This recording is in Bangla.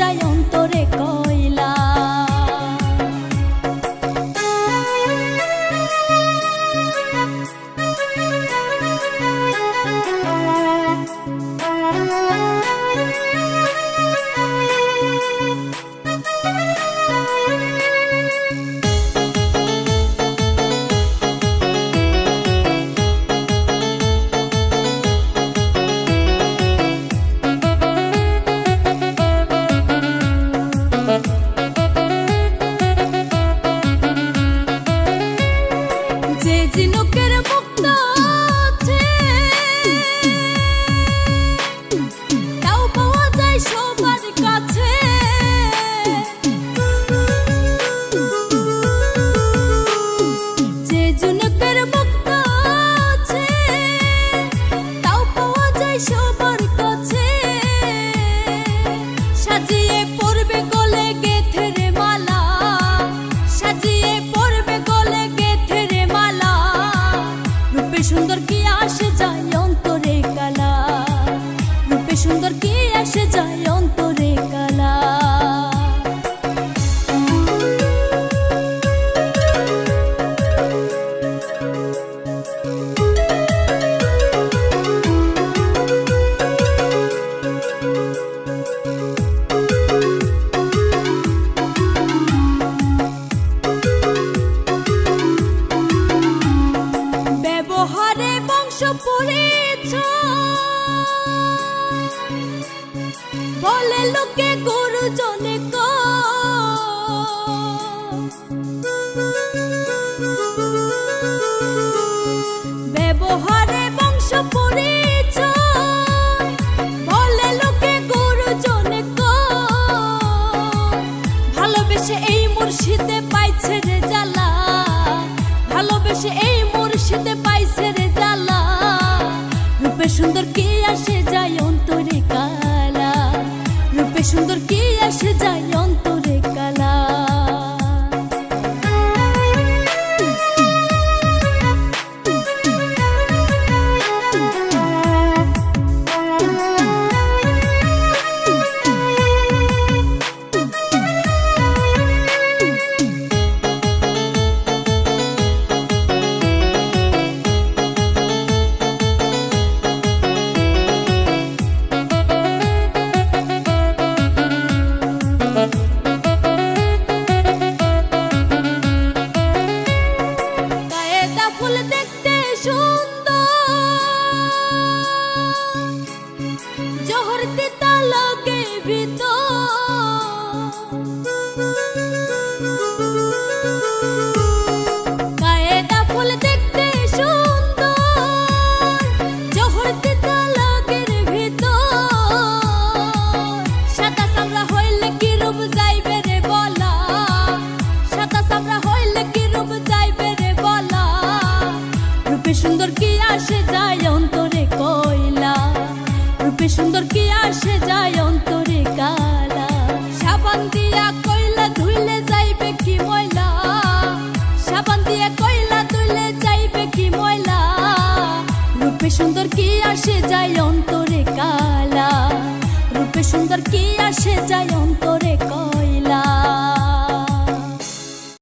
যায় অন্তরে কয়লা। যে ঝিনুকের মুক্ত আছে তাও পাওয়া যায় সবার কাছে। যে ঝিনুকের মুক্ত আছে তাও পাওয়া যায় সবার কাছে। সাজিয়ে পরবে গলে গেথে রে মালা, সাজিয়ে পরবে গলে গেথে রে মালা। রূপে সুন্দর কি আসে যায় অন্তরে কালা, রূপে সুন্দর কি আসে যায় অন্তরে কালা। ব্যবহারে বংশ পরিচয় বলে লোকে গুরুজনে ব্যবহারে বংশ পরিচয় বলে লোকে গুরুজনে ভালোবেসে এই মুর্শিদে পাইছে রে জ্বালা, ভালোবেসে এই মুর্শিদে পাইছে রে জ্বালা। রূপে সুন্দর কি আসে যায় অন্তরে কালা, রূপে সুন্দর কি আসে যায় অন্তরে কালা। ফুল দেখতে সুন্দর জহর দিতা লাগে কায়েদা ফুল দেখতে সুন্দর জহর দিতা লাগে সাদা সামরা হইলে কি রূপ যাইবে রে বলা, সাদা সামরা হইলে কি রূপ যাইবে রে বলা। রূপে সুন্দর কি আসে যায় অন্তরে কয়লা, রূপে সুন্দর কি আসে যায় অন্তরে কালা। সাবান দিয়া কয়লা ধুইলে যাইবে কি ময়লা, সাবান দিয়া কয়লা ধুইলে যাইবে কি ময়লা। রূপে সুন্দর কি আসে যায় অন্তরে কালা, রূপে সুন্দর কি আসে যায় অন্তরে